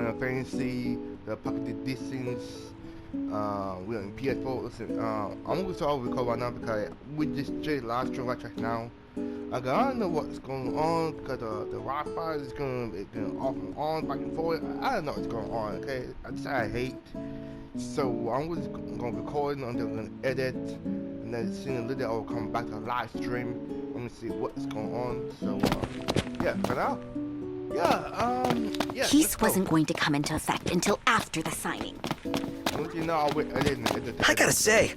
Final Fantasy, the pocket distance. We're on PS4. Listen, I'm gonna start record right now because we just straight live stream right now. I don't know what's going on because the Wi-Fi is going off and on, back and forth. I don't know what's going on. Okay, I hate. So I'm just gonna record and I'm gonna edit, and then soon a little I'll come back to live stream. I'm gonna see what's going on. So yeah, for now. Yeah, Peace wasn't going to come into effect until after the signing. Don't you know I'll edit. I gotta say,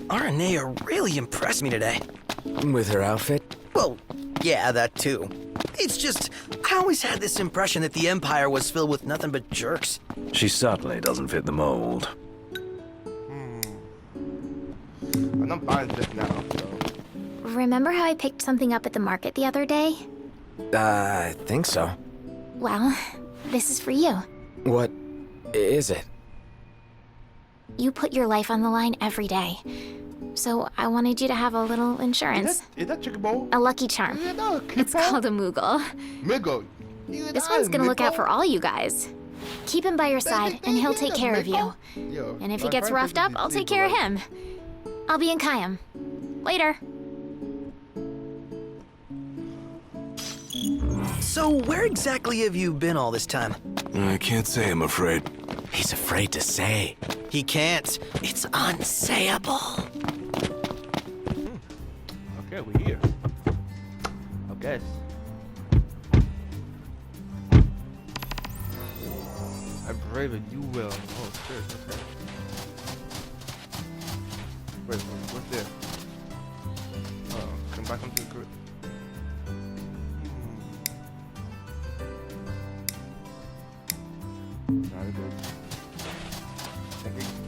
Aranea really impressed me today. With her outfit? Well, yeah, that too. It's just, I always had this impression that the Empire was filled with nothing but jerks. She certainly doesn't fit the mold. And I'm buying this now, so. Remember how I picked something up at the market the other day? I think so. Well, this is for you. What is it? You put your life on the line every day. So I wanted you to have a little insurance. Is that chicken bowl? A lucky charm. Yeah, no, It's called a Moogle. Miggle. This one's gonna look out for all you guys. Keep him by your side, and he'll take care of you. And if he gets roughed up, I'll take care of him. I'll be in Kayam. Later. So where exactly have you been all this time? I can't say, I'm afraid. He's afraid to say. He can't. It's unsayable. Okay, we're here. I guess. I pray that you will. Oh shit, okay. Wait, what's there? Oh, come back onto the group. Very good.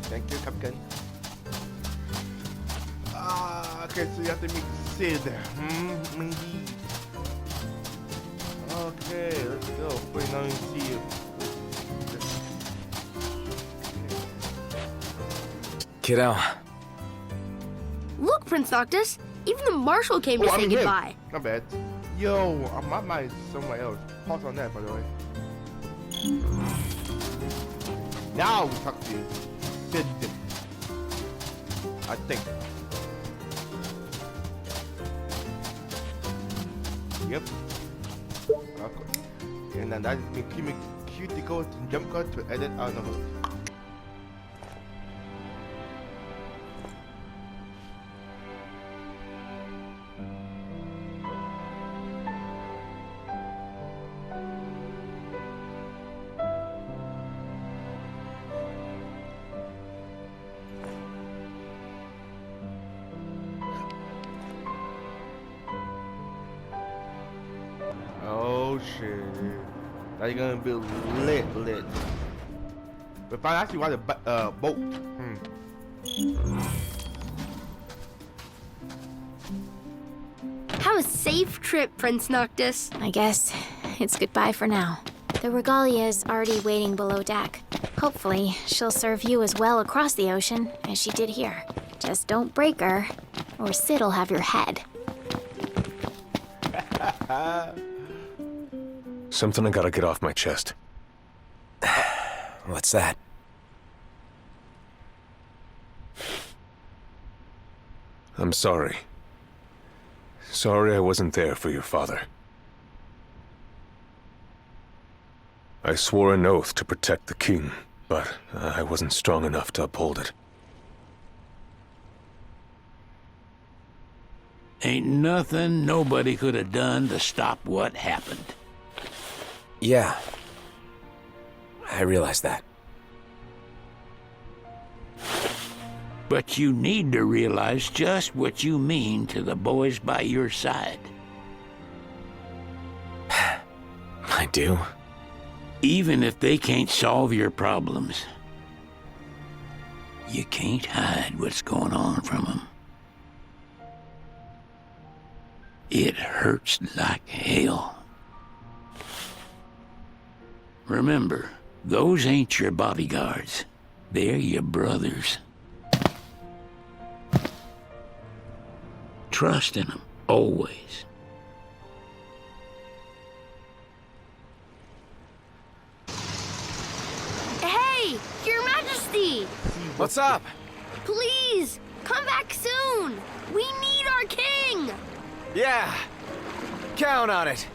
Thank you, Captain. Okay, so you have to make Sid. Indeed. Okay, let's go. Wait, now you see you. Kiddo. Look, Prince Noctis, even the Marshal came to say I'm here. goodbye. Not bad. Yo, my mind is somewhere else. Pause on that, by the way. Now we talk to you. Sid. I think. Yep. Okay. And then that is me cuticle and jump cut to edit out the hook. Oh shit. Now you're gonna be lit. But if I actually want a boat. Have a safe trip, Prince Noctis. I guess it's goodbye for now. The regalia is already waiting below deck. Hopefully, she'll serve you as well across the ocean as she did here. Just don't break her, or Sid'll have your head. Something I gotta get off my chest. What's that? I'm sorry. Sorry I wasn't there for your father. I swore an oath to protect the king, but I wasn't strong enough to uphold it. Ain't nothing nobody could have done to stop what happened. Yeah. I realize that. But you need to realize just what you mean to the boys by your side. I do. Even if they can't solve your problems, you can't hide what's going on from them. It hurts like hell. Remember, those ain't your bodyguards. They're your brothers. Trust in them, always. What's up? Please, come back soon. We need our king. Yeah, count on it.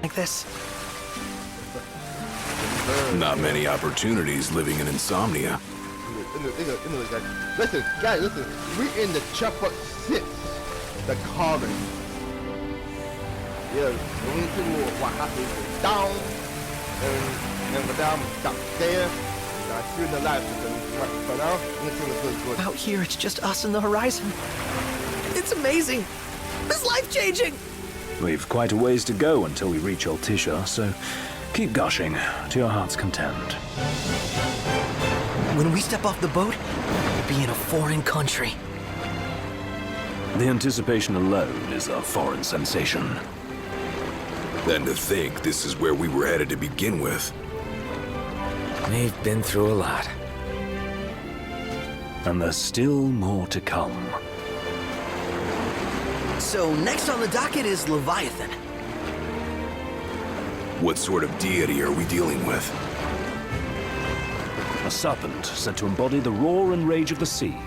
Like this? Not many opportunities living in insomnia. Listen, guys, listen. We're in the chapter 6, the calling. Yeah, when we see what happens down, and go down there. I feel the life for now. Let's good. Out here, it's just us and the horizon. It's amazing. It's life-changing. We've quite a ways to go until we reach Altissia, so keep gushing to your heart's content. When we step off the boat, we'll be in a foreign country. The anticipation alone is a foreign sensation. Then to think this is where we were headed to begin with. We've been through a lot. And there's still more to come. So next on the docket is Leviathan. What sort of deity are we dealing with? A serpent said to embody the roar and rage of the sea.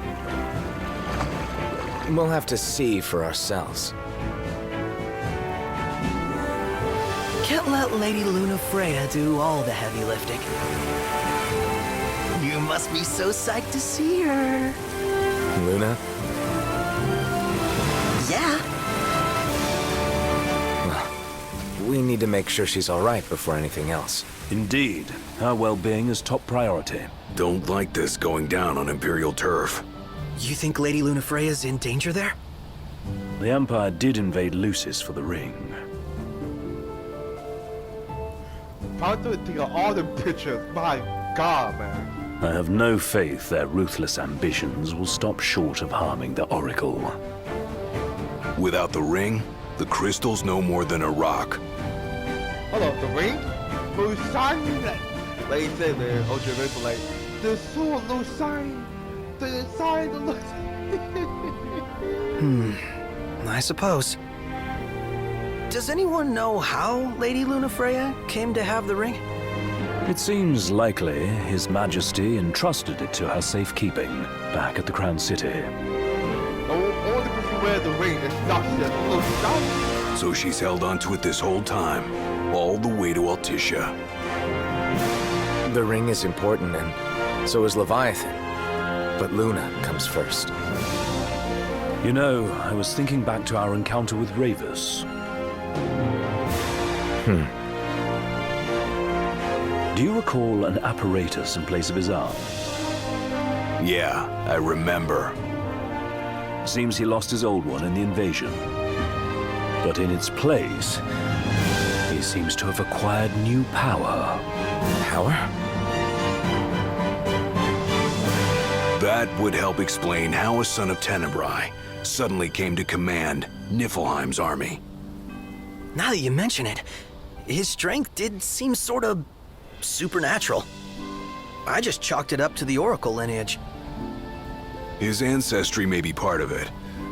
We'll have to see for ourselves. Can't let Lady Luna Freya do all the heavy lifting. You must be so psyched to see her. Luna? Yeah. Well, we need to make sure she's all right before anything else. Indeed, her well-being is top priority. Don't like this going down on Imperial turf. You think Lady Luna Freya's in danger there? The Empire did invade Lucis for the ring. Probably take all the pictures. My God, man. I have no faith their ruthless ambitions will stop short of harming the Oracle. Without the ring, the crystal's no more than a rock. Hold on, the ring? No sign that. Like you said, man, OGVexx like, there's so no sign. The sign, the look. I suppose. Does anyone know how Lady Luna Freya came to have the ring? It seems likely His Majesty entrusted it to her safekeeping back at the Crown City. Only because you wear the ring, it's not just no sign. So she's held onto it this whole time, all the way to Altissia. The ring is important, and so is Leviathan. But Luna comes first. You know, I was thinking back to our encounter with Ravus. Do you recall an apparatus in place of his arm? Yeah, I remember. Seems he lost his old one in the invasion. But in its place, he seems to have acquired new power. Power? That would help explain how a son of Tenebrae suddenly came to command Niflheim's army. Now that you mention it, his strength did seem sort of supernatural. I just chalked it up to the Oracle lineage. His ancestry may be part of it,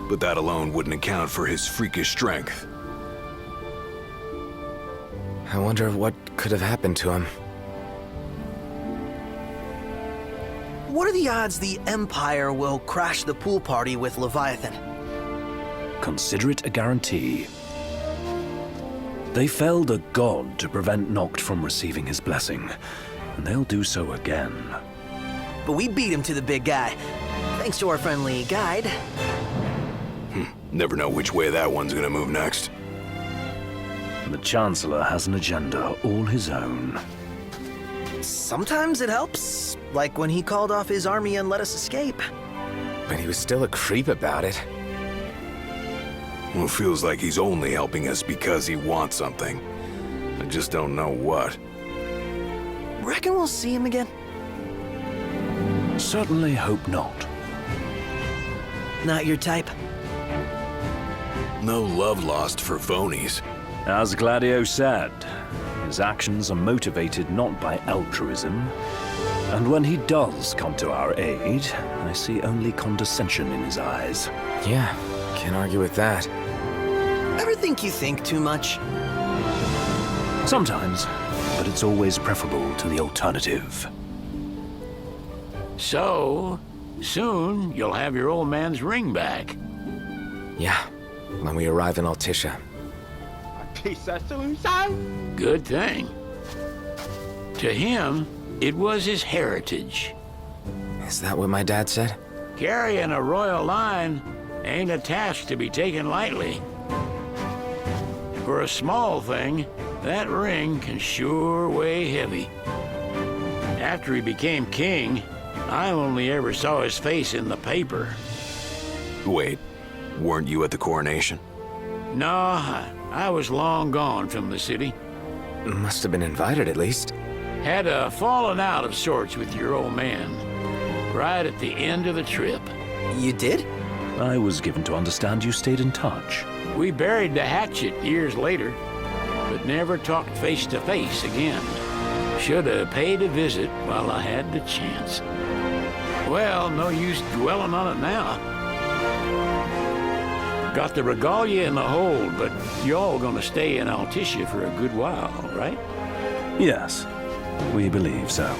but that alone wouldn't account for his freakish strength. I wonder what could have happened to him. What are the odds the Empire will crash the pool party with Leviathan? Consider it a guarantee. They felled a god to prevent Noct from receiving his blessing, and they'll do so again. But we beat him to the big guy, thanks to our friendly guide. Never know which way that one's gonna move next. The Chancellor has an agenda all his own. Sometimes it helps, like when he called off his army and let us escape. But he was still a creep about it. Well, it feels like he's only helping us because he wants something. I just don't know what. Reckon we'll see him again? Certainly hope not. Not your type? No love lost for phonies. As Gladio said, his actions are motivated not by altruism. And when he does come to our aid, I see only condescension in his eyes. Yeah, can't argue with that. Ever think you think too much? Sometimes, but it's always preferable to the alternative. So, soon you'll have your old man's ring back. Yeah, when we arrive in Altissia. Good thing. To him, it was his heritage. Is that what my dad said? Carrying a royal line ain't a task to be taken lightly. For a small thing, that ring can sure weigh heavy. After he became king, I only ever saw his face in the paper. Wait, weren't you at the coronation? No, I was long gone from the city. Must have been invited at least. Had a falling out of sorts with your old man, right at the end of the trip. You did? I was given to understand you stayed in touch. We buried the hatchet years later, but never talked face to face again. Should have paid a visit while I had the chance. Well, no use dwelling on it now. Got the regalia in the hold, but y'all gonna stay in Altissia for a good while, right? Yes, we believe so.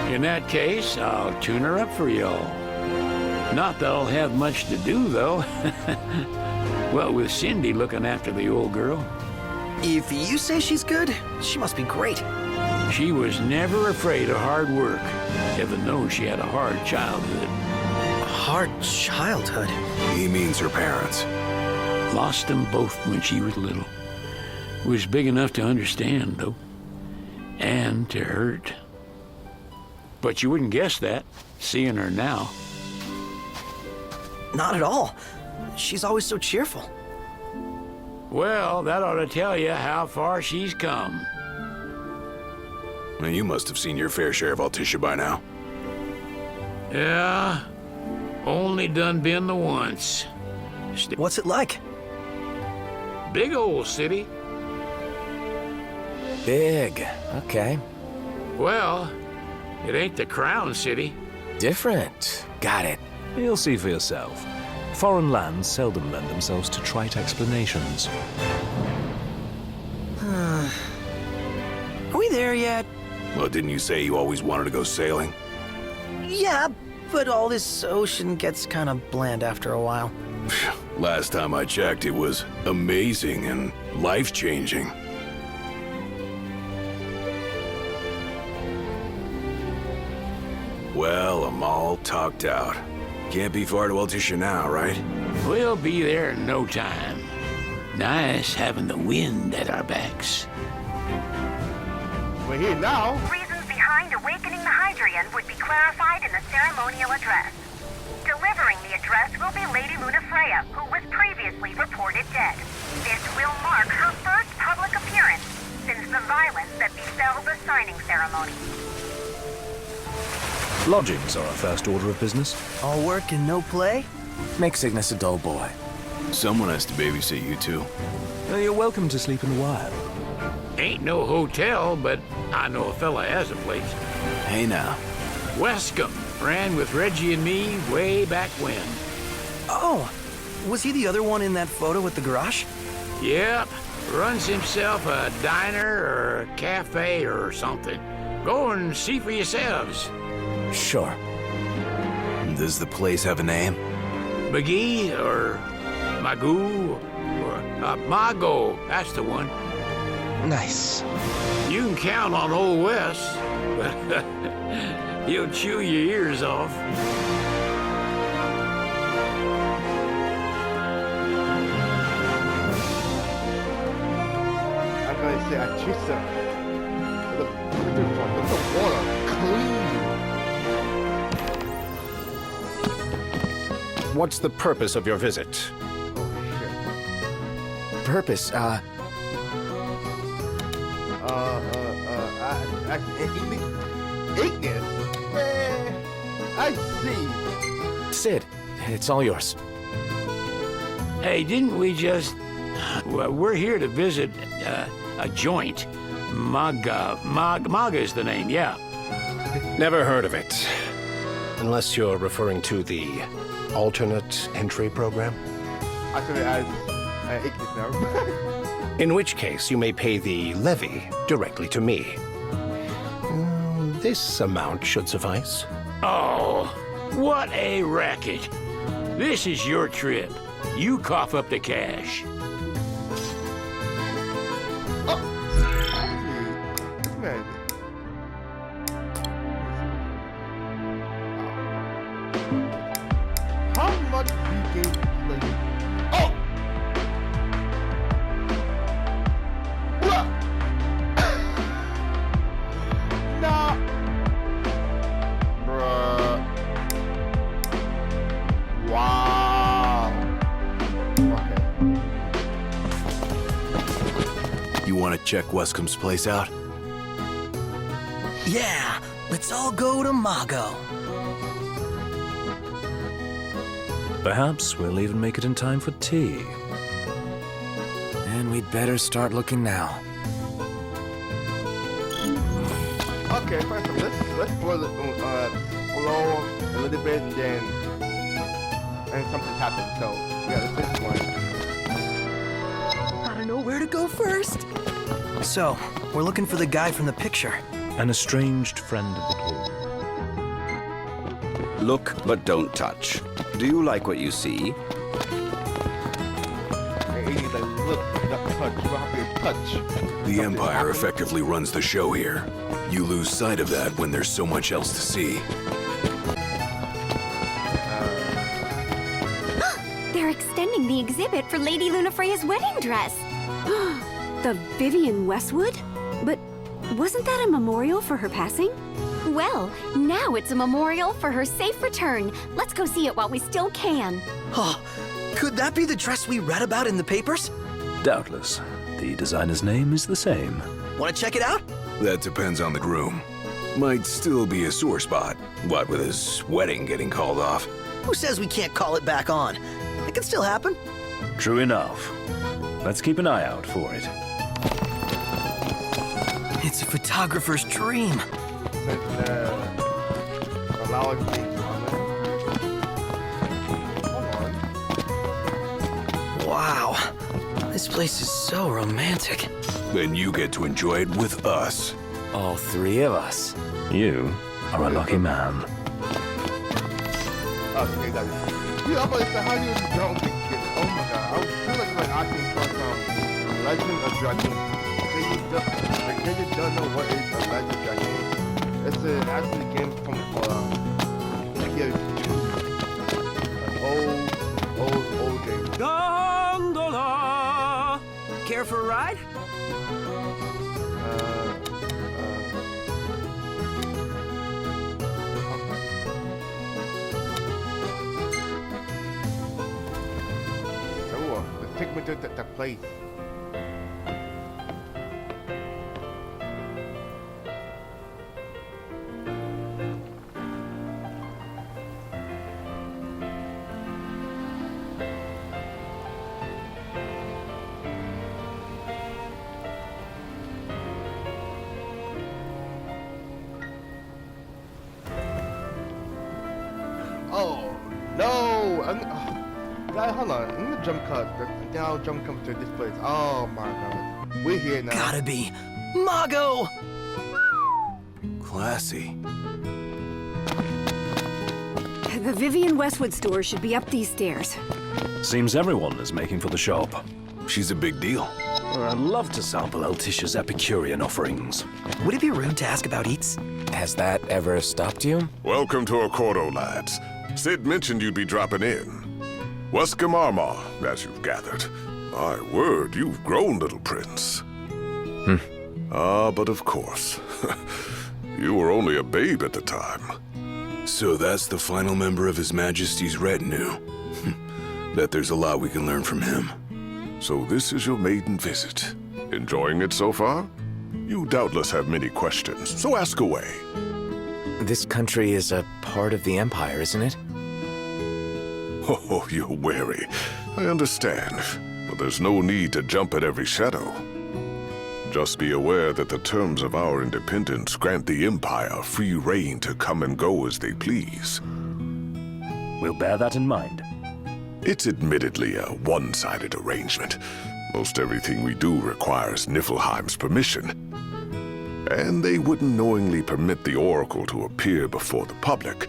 In that case, I'll tune her up for y'all. Not that I'll have much to do, though. Well, with Cindy looking after the old girl. If you say she's good, she must be great. She was never afraid of hard work. Heaven knows she had a hard childhood. Hard childhood? He means her parents. Lost them both when she was little. Was big enough to understand, though. And to hurt. But you wouldn't guess that, seeing her now. Not at all. She's always so cheerful. Well, that ought to tell you how far she's come. You must have seen your fair share of Altissia by now. Yeah, only done been the once. What's it like? Big old city. Big. Okay. Well, it ain't the crown city. Different. Got it. You'll see for yourself. Foreign lands seldom lend themselves to trite explanations. Are we there yet? Well, didn't you say you always wanted to go sailing? Yeah, but all this ocean gets kind of bland after a while. Last time I checked, it was amazing and life-changing. Well, I'm all talked out. Can't be far to Altissia now, right? We'll be there in no time. Nice having the wind at our backs. We're here now. Reasons behind awakening the Hydrian would be clarified in the ceremonial address. Delivering the address will be Lady Luna Freya, who was previously reported dead. This will mark her first public appearance since the violence that befell the signing ceremony. Lodgings are our first order of business. All work and no play? Make Cygnus a dull boy. Someone has to babysit you two. You're welcome to sleep in the wild. Ain't no hotel, but I know a fella has a place. Hey now. Wescombe ran with Reggie and me way back when. Oh, was he the other one in that photo at the garage? Yep, runs himself a diner or a cafe or something. Go and see for yourselves. Sure. Does the place have a name? McGee or Magoo or Mago, that's the one. Nice. You can count on Old Wes, but he'll chew your ears off. I'm gonna say Altissia. Look at the water, clean. What's the purpose of your visit? Purpose, Ignis? I see. Sid, it's all yours. Hey, didn't we just... Well, we're here to visit a joint. Maga is the name, yeah. Never heard of it. Unless you're referring to the alternate entry program? I said it as Ignis now. In which case, you may pay the levy directly to me. This amount should suffice. Oh, what a racket. This is your trip. You cough up the cash. How much do you give lady? Oh! What? Nah. Bruh. Wow. Okay. You want to check Wescom's place out? Yeah, let's all go to Mago. Perhaps we'll even make it in time for tea. And we'd better start looking now. Okay, first of all, let's blow a little bit and something's happened. So yeah, let's just one. I don't know where to go first. So, we're looking for the guy from the picture. An estranged friend of the king. Look, but don't touch. Do you like what you see? The Empire effectively runs the show here. You lose sight of that when there's so much else to see. They're extending the exhibit for Lady Lunafreya's wedding dress. The Vivian Westwood? But wasn't that a memorial for her passing? Well, now it's a memorial for her safe return. Let's go see it while we still can. Oh, could that be the dress we read about in the papers? Doubtless. The designer's name is the same. Want to check it out? That depends on the groom. Might still be a sore spot, what with his wedding getting called off. Who says we can't call it back on? It can still happen. True enough. Let's keep an eye out for it. It's a photographer's dream. Wow, this place is so romantic. Then you get to enjoy it with us. All three of us. You are a lucky man. Okay, that is. Yeah, but it's how you don't get it. Oh my god, I feel like asking for some Legend of Dragon. They just don't know what is a Legend of Dragon. It's actually a game from PS2. An old game. Gondola! Care for a ride? Take me to the place. Oh no! Hold on, I'm gonna jump cut. Then I'll jump come to this place. Oh my god. We're here now. Gotta be Mago! Classy. The Vivian Westwood store should be up these stairs. Seems everyone is making for the shop. She's a big deal. I'd love to sample Alticia's Epicurean offerings. Would it be rude to ask about eats? Has that ever stopped you? Welcome to Accordo, lads. Sid mentioned you'd be dropping in. Wescom Armor, as you've gathered. My word, you've grown, little prince. But of course. You were only a babe at the time. So that's the final member of His Majesty's retinue. Bet there's a lot we can learn from him. So this is your maiden visit. Enjoying it so far? You doubtless have many questions, so ask away. This country is a part of the Empire, isn't it? Oh, you're wary. I understand. But there's no need to jump at every shadow. Just be aware that the terms of our independence grant the Empire free reign to come and go as they please. We'll bear that in mind. It's admittedly a one-sided arrangement. Most everything we do requires Niflheim's permission. And they wouldn't knowingly permit the Oracle to appear before the public.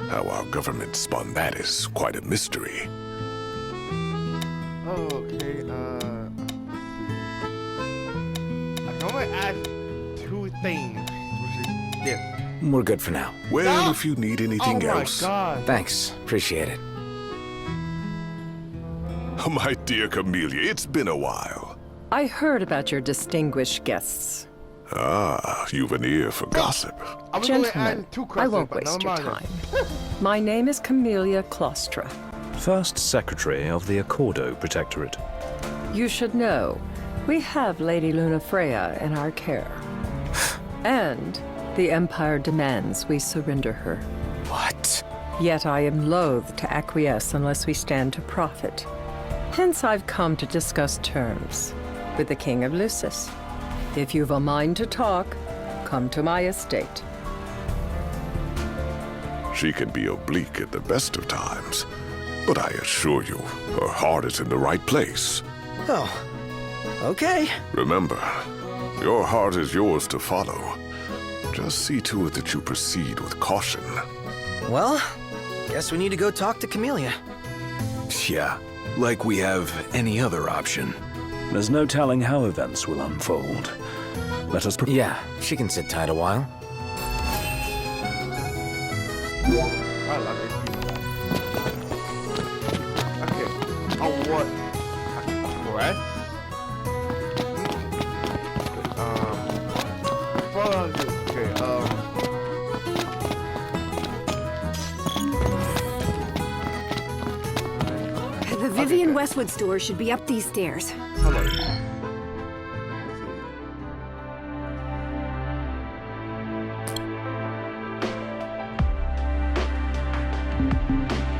How our government spun that is quite a mystery. Okay, let's see. I can only ask 2 things, which is this. We're good for now. Well, if you need anything else... Oh my god. Thanks. Appreciate it. My dear Camellia, it's been a while. I heard about your distinguished guests. Ah, you've an ear for gossip. Gentlemen, I won't waste your time. My name is Camellia Claustra. First Secretary of the Accordo Protectorate. You should know, we have Lady Lunafreya in our care. And the Empire demands we surrender her. What? Yet I am loath to acquiesce unless we stand to profit. Hence I've come to discuss terms with the King of Lucis. If you've a mind to talk, come to my estate. She can be oblique at the best of times, but I assure you, her heart is in the right place. Oh, okay. Remember, your heart is yours to follow. Just see to it that you proceed with caution. Well, guess we need to go talk to Camellia. Yeah, like we have any other option. There's no telling how events will unfold. Let us Yeah, she can sit tight a while. I love it. Okay. I want a quest. The Vivian Westwood store should be up these stairs. Hello.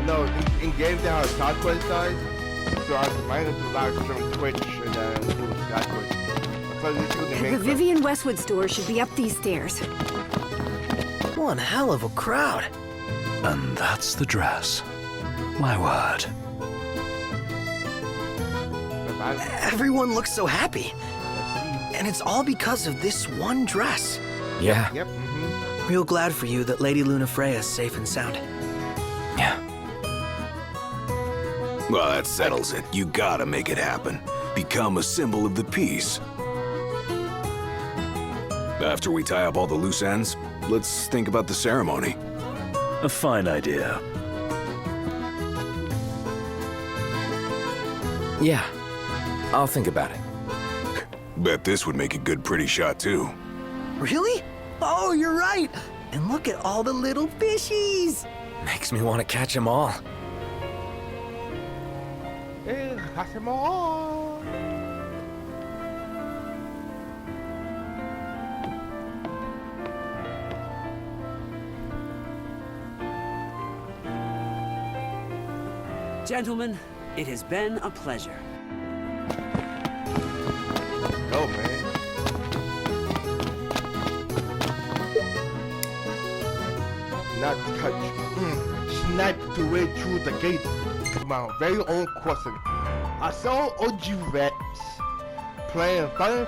No, in games they have side quest size, so I was planning to live stream Twitch and then do side quest. So this is the main The Vivian Westwood store should be up these stairs. One hell of a crowd. And that's the dress. My word. Everyone looks so happy. And it's all because of this one dress. Yeah. Yep. Real glad for you that Lady Lunafreya is safe and sound. Yeah. Well, that settles it. You gotta make it happen. Become a symbol of the peace. After we tie up all the loose ends, let's think about the ceremony. A fine idea. Yeah. I'll think about it. Bet this would make a good pretty shot, too. Really? Oh, you're right. And look at all the little fishies. Makes me want to catch them all. Catch them all. Gentlemen, it has been a pleasure. Oh, man. Not touch. Snipe the way through the gate. My very own question. I saw OGVexx playing Final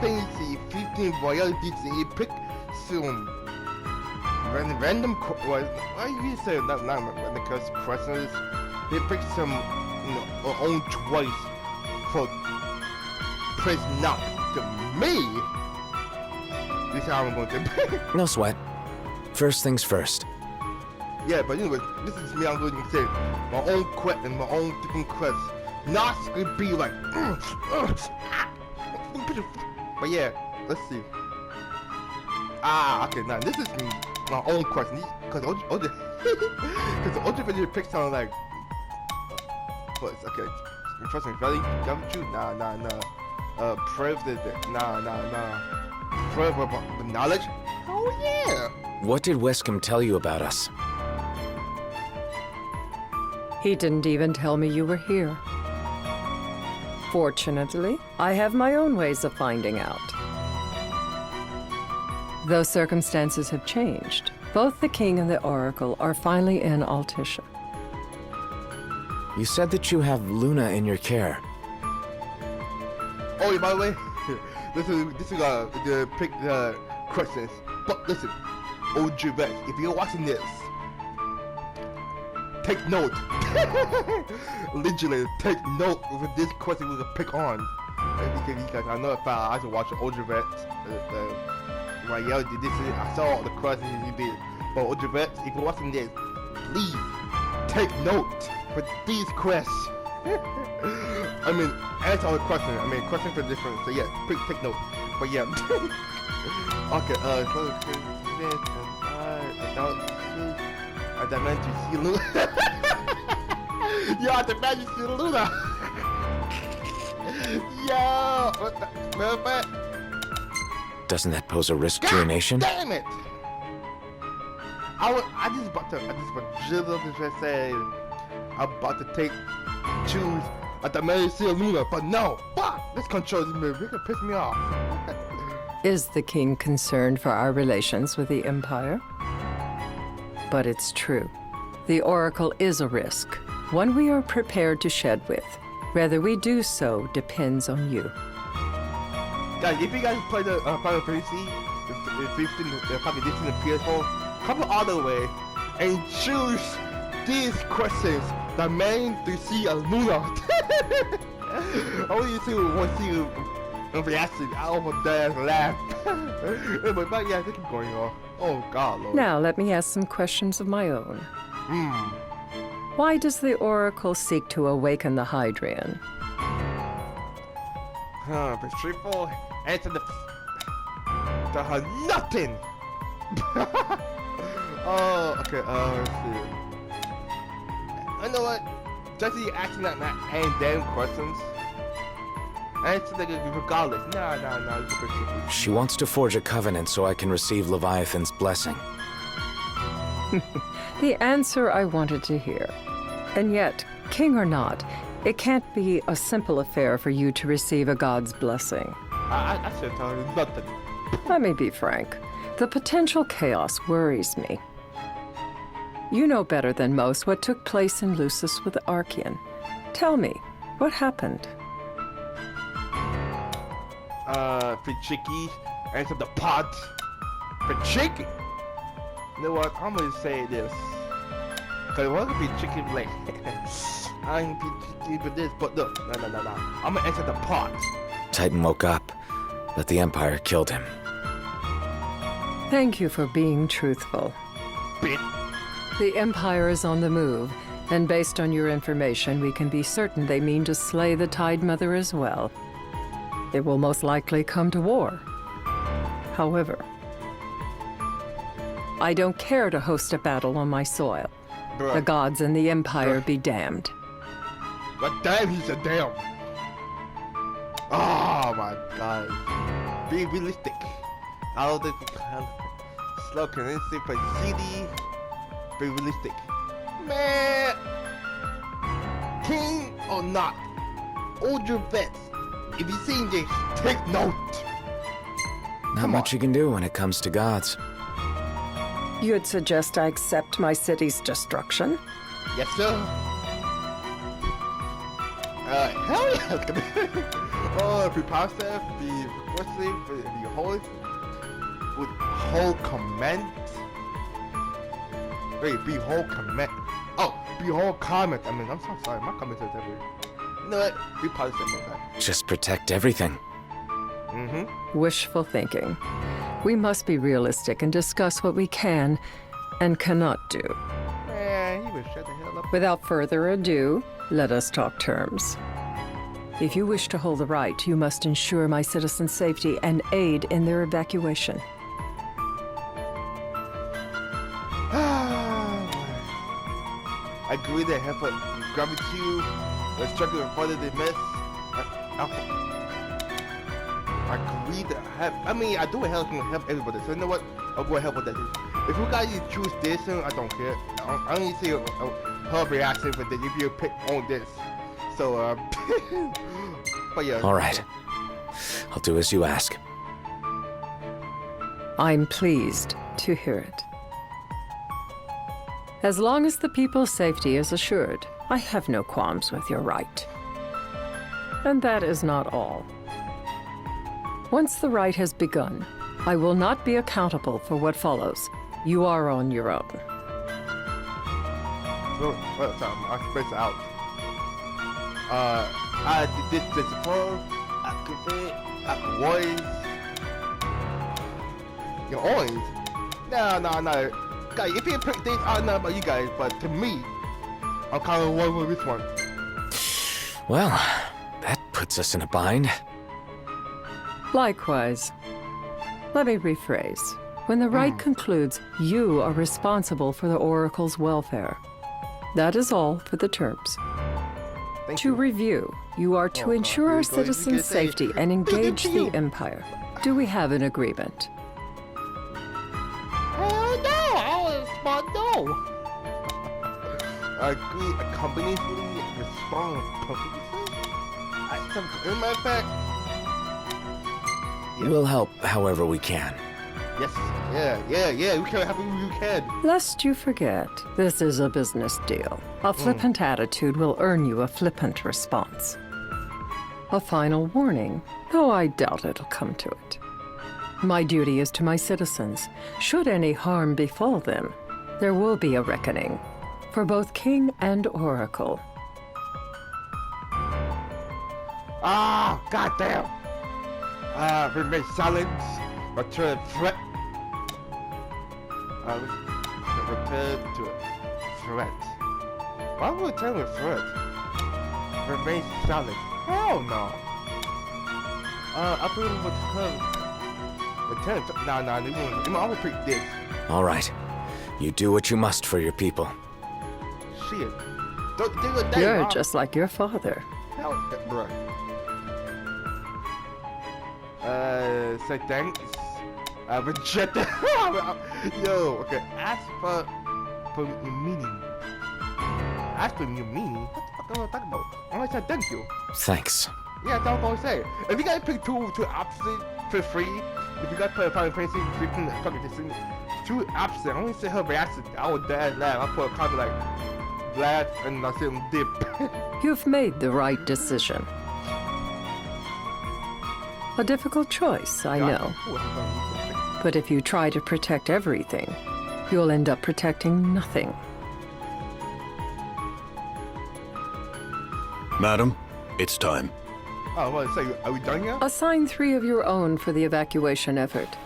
Fantasy 15 Royal DC Epic Zoom. Random why you say not random questions? They pick some own choice for press not to me. This is how I'm going to No sweat. First things first. Yeah, but anyway, this is me. I'm going to say my own quest and my own freaking quest. Not gonna be like. But yeah, let's see. Okay, now this is me, my own quest. Because the other picks sound like. What? Okay, trust me, really? Don't you? Nah. Privilege. Nah. Privilege the knowledge. Oh yeah. What did Wescom tell you about us? He didn't even tell me you were here. Fortunately, I have my own ways of finding out. Though circumstances have changed, both the King and the Oracle are finally in Altissia. You said that you have Luna in your care. Oh, yeah, by the way, this is the pick questions. But listen, OGVexx, if you're watching this, take note. Literally, take note of this question we're gonna pick on. Because you guys, I know if I should watch OGVexx. Rael did this. I saw all the questions he did. But OGVexx, if you're watching this, please take note for these questions. I mean, answer all the questions. I mean, questions for different. So yeah, take note. But yeah. Okay. I demand to see Luna. Yo, I demand to see Luna. Yo, what the? Matter of fact. Doesn't that pose a risk to your nation? Damn it! I just about to say I'm about to choose a demand to see Luna, but no, fuck! This control is movie. It can piss me off. Is the king concerned for our relations with the Empire? But it's true. The Oracle is a risk, one we are prepared to shed with. Whether we do so depends on you. Guys, if you guys play the Final Fantasy, the 15, probably this in the PS4, come all the way and choose these questions that mean to see a Luna. I want you to see a reaction out of that laugh. But yeah, this is going on. Oh God, Lord. Now let me ask some questions of my own. Why does the Oracle seek to awaken the Hydrian? But straightforward answer the nothing. Oh, okay. Let's see. I know what. Just you asking that and damn questions. Answer regardless. No. She wants to forge a covenant so I can receive Leviathan's blessing. The answer I wanted to hear. And yet, king or not, it can't be a simple affair for you to receive a god's blessing. I should tell her nothing. Let me be frank. The potential chaos worries me. You know better than most what took place in Lucis with the Archean. Tell me, what happened? Pichiki, answer the pot. Pichiki! You know what, I'm gonna say this. Cause what could be chicken like I'm Pichiki for this, but look, no. I'm gonna answer the pot. Titan woke up, but the Empire killed him. Thank you for being truthful. Bit. The Empire is on the move, and based on your information, we can be certain they mean to slay the Tide Mother as well. They will most likely come to war. However, I don't care to host a battle on my soil. Bruh. The gods and the Empire be damned. But damn, he's a damn. Oh my God. Be realistic. I don't think we can. Slow convincing for CD. Be realistic. Man. King or not. OGVexx. If you seen this, take note. Not much you can do when it comes to gods. You'd suggest I accept my city's destruction? Yes, sir. Hell yeah. Oh, be positive, be aggressive, be holy. With whole comment. Wait, be whole comment. Oh, be whole comment. I mean, I'm so sorry. My comment says every. You know what? Be positive about that. Just protect everything. Wishful thinking. We must be realistic and discuss what we can and cannot do. Man, he would shut the hell up. Without further ado, let us talk terms. If you wish to hold the right, you must ensure my citizens' safety and aid in their evacuation. I agree that help gravity, the struggle with further they miss. I agree that I mean, I do help everybody. So you know what? I'll go ahead with that. If you guys choose this, I don't care. I only see her reaction for this if you pick on this. So, but yeah. All right. I'll do as you ask. I'm pleased to hear it. As long as the people's safety is assured, I have no qualms with your right. And that is not all. Once the rite has begun, I will not be accountable for what follows. You are on your own. Well, sorry, I space it out. I did this before. I could say I could always. You're always. No. Guys, if you pick this, I don't know about you guys, but to me, I'm kind of one with this one. Well, that puts us in a bind. Likewise. Let me rephrase. When the rite concludes, you are responsible for the Oracle's welfare. That is all for the terms. To review, you are to ensure our citizens' safety and engage the Empire. Do we have an agreement? Hell no! I was smart no! I agree, accompanyingly respond perfectly. In my fact, We'll help however we can. yes, yeah, we can help you, you can. Lest you forget, this is a business deal. A flippant attitude will earn you a flippant response. A final warning, though I doubt it'll come to it. My duty is to my citizens. Should any harm befall them, there will be a reckoning for both King and Oracle. Ah, goddamn! Remain silent. Return threat. Return to threat. Why would we tell a threat? Remain silent. Hell no. I believe it would return. Nah, they won't. I'm gonna pick this. All right. You do what you must for your people. Shit. Don't do a day. You're just like your father. Hell, bruh. Say thanks. Reject it. Yo, okay. Ask for your meaning. Ask for your meaning? What the fuck am I talking about? I'm gonna say thank you. Thanks. Yeah, that's all I'm gonna say. If you guys pick two opposite for free, if you guys put a Final Fantasy 15 fucking this thing, two opposite, I only say her reaction. I would dad laugh. I put a comment like glad and I say dip. You've made the right decision. A difficult choice, I know. But if you try to protect everything, you'll end up protecting nothing. Madam, it's time. Oh, what to say? Are we done here? Assign 3 of your own for the evacuation effort.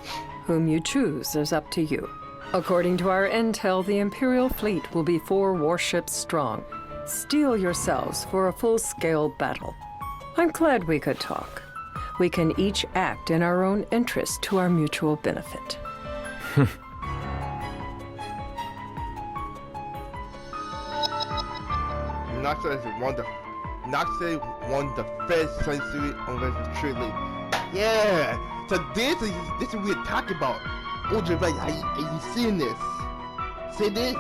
Whom you choose is up to you. According to our intel, the Imperial fleet will be 4 warships strong. Steel yourselves for a full-scale battle. I'm glad we could talk. We can each act in our own interest to our mutual benefit. Noxa won the first century on truly. Yeah! So this is what we're talking about. OGVexx, are you seeing this? See this?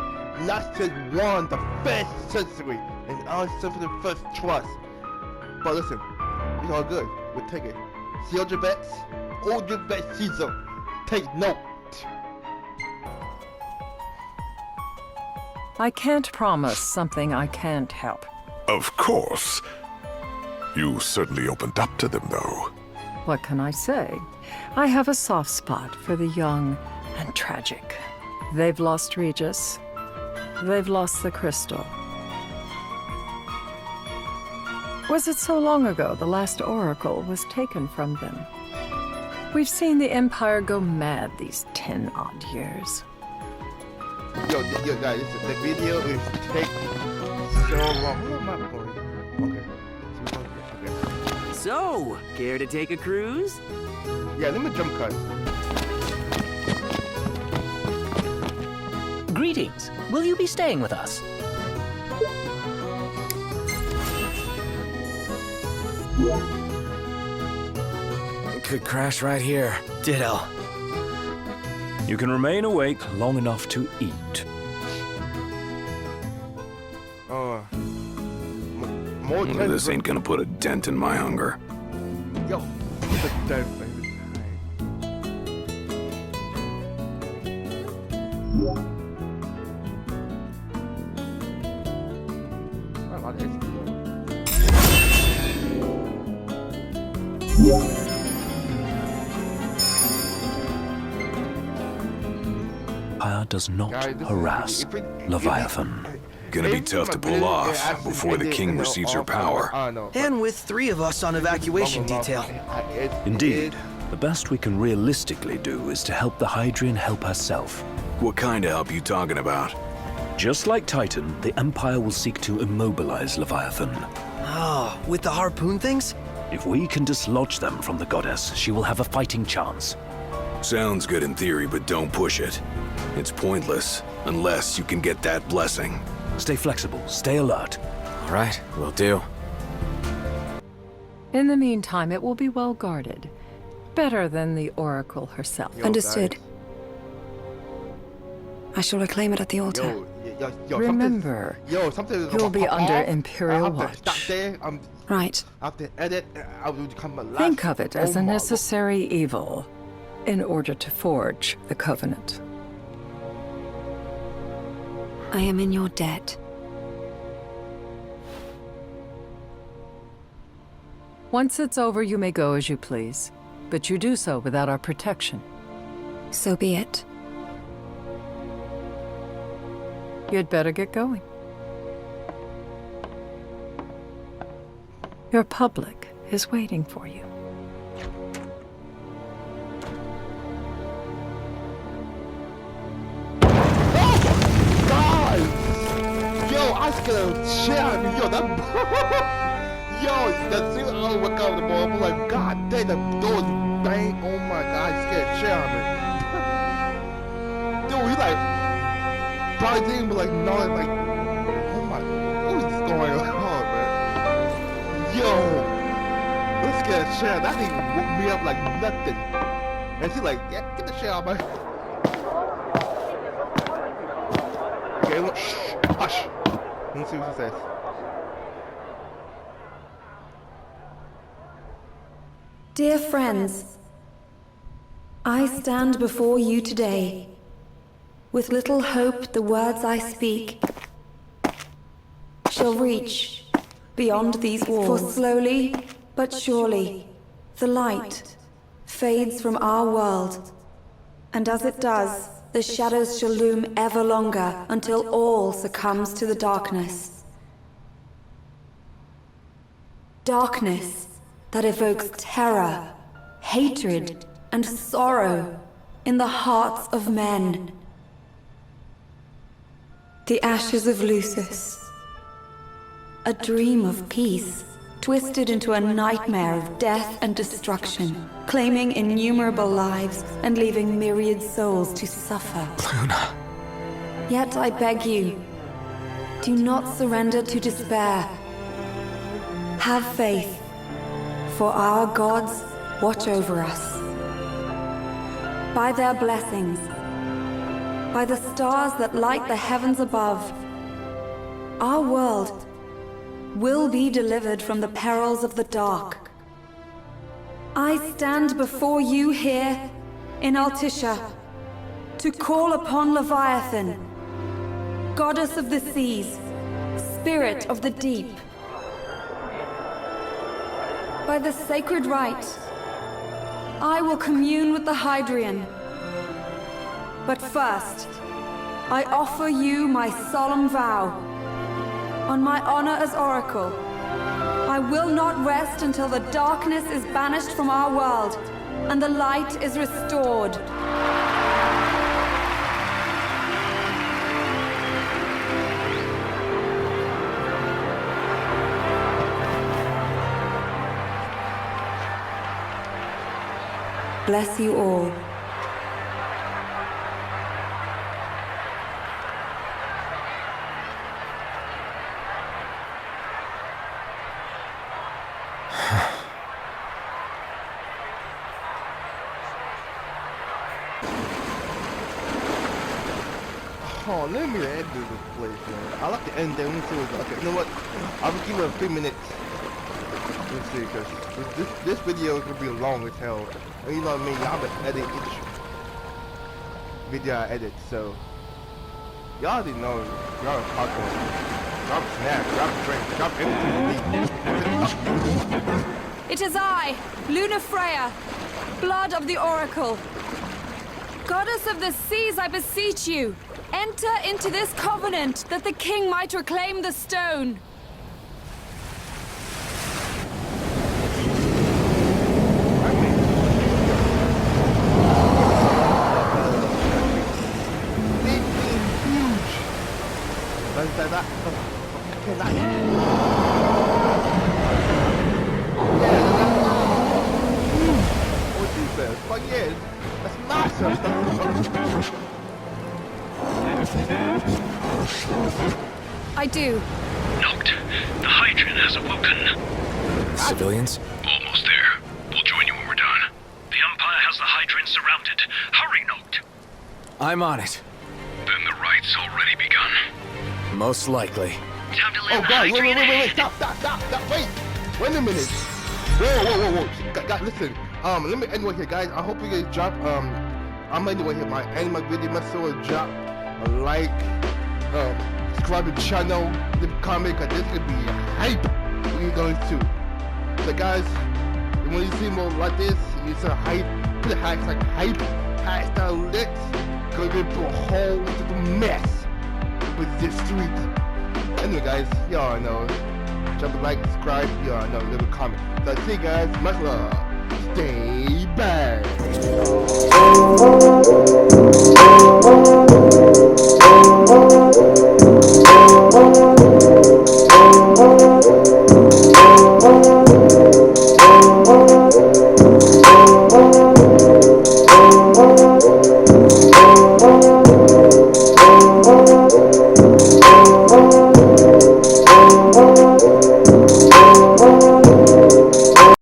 Noxa won the first century and also for the first trust. But listen, it's all good. We'll take it. See OGVexx season. Take note. I can't promise something I can't help. Of course. You certainly opened up to them, though. What can I say? I have a soft spot for the young and tragic. They've lost Regis. They've lost the crystal. Was it so long ago the last oracle was taken from them? We've seen the Empire go mad these 10-odd years. Yo guys, the video is taking so long. Who am I recording? Okay. So, care to take a cruise? Yeah, let me jump cut. Greetings. Will you be staying with us? Could crash right here. Ditto. You can remain awake long enough to eat. More This ain't gonna put a dent in my hunger. Yo, the dead thing. I like this. does not harass Leviathan. Gonna be tough to pull off before the king receives her power. And with 3 of us on evacuation detail. Indeed. The best we can realistically do is to help the Hydrian help herself. What kind of help you talking about? Just like Titan, the Empire will seek to immobilize Leviathan. Oh, with the harpoon things? If we can dislodge them from the goddess, she will have a fighting chance. Sounds good in theory, but don't push it. It's pointless, unless you can get that blessing. Stay flexible, stay alert. All right, will do. In the meantime, it will be well guarded. Better than the Oracle herself. Understood. I shall reclaim it at the altar. Remember, you'll be under Imperial watch. Right. Think of it as a necessary evil in order to forge the Covenant. I am in your debt. Once it's over, you may go as you please, but you do so without our protection. So be it. You'd better get going. Your public is waiting for you. Yo, I scared the shit out of me. Yo, that. Yo, that thing. Oh my god, the ball. I'm like, god damn, the door's bang. Oh my god, I scared the shit out of me. Dude, he like. Probably didn't, but like, no, like. Oh my. What is going on, man? Yo. Let's get the shit out. That thing woke me up like nothing. And she's like, yeah, get the shit out, man. Okay, look. Shh. Hush. Let's see what she says. Dear friends, I stand before you today with little hope the words I speak shall reach beyond these walls. For slowly but surely the light fades from our world, and as it does, the shadows shall loom ever longer until all succumbs to the darkness. Darkness that evokes terror, hatred, and sorrow in the hearts of men. The ashes of Lucis, a dream of peace, twisted into a nightmare of death and destruction, claiming innumerable lives and leaving myriad souls to suffer. Luna. Yet I beg you, do not surrender to despair. Have faith, for our gods watch over us. By their blessings, by the stars that light the heavens above, our world will be delivered from the perils of the dark. I stand before you here in Altissia to call upon Leviathan, goddess of the seas, spirit of the deep. By the sacred rite, I will commune with the Hydrian. But first, I offer you my solemn vow. On my honor as Oracle, I will not rest until the darkness is banished from our world and the light is restored. Bless you all. Oh, let me end this place, man. I like to end there. Let me see what's okay. You know what? I will give it a few minutes. Let's see, because this video is gonna be long as hell. And you know what I mean? I'm gonna edit each video I edit, so y'all already know. Y'all are popcorn. Drop a snack, drop a drink, drop everything you need. It is I, Luna Freya, blood of the Oracle. Goddess of the seas, I beseech you, enter into this covenant that the king might reclaim the stone. But yeah, that's massive. I do. Noct, the Hydran has awoken. Civilians? Almost there. We'll join you when we're done. The Empire has the Hydran surrounded. Hurry, Noct. I'm on it. Then the right's already begun. Most likely. Time to Oh God, wait, stop, wait a minute. Whoa. Listen, let me end right here, guys. I hope you guys drop, I'm anyway here, my end my video, make sure to drop a like, subscribe to the channel, leave a comment, cause this is gonna be hype when you're going to. So guys, when you see more like this, you say hype, put the hashtag hype, hashtag lit, cause we're gonna do a whole mess with this street. Anyway guys, y'all know, drop a like, subscribe, y'all know, leave a comment. So see you guys, much love, stay back.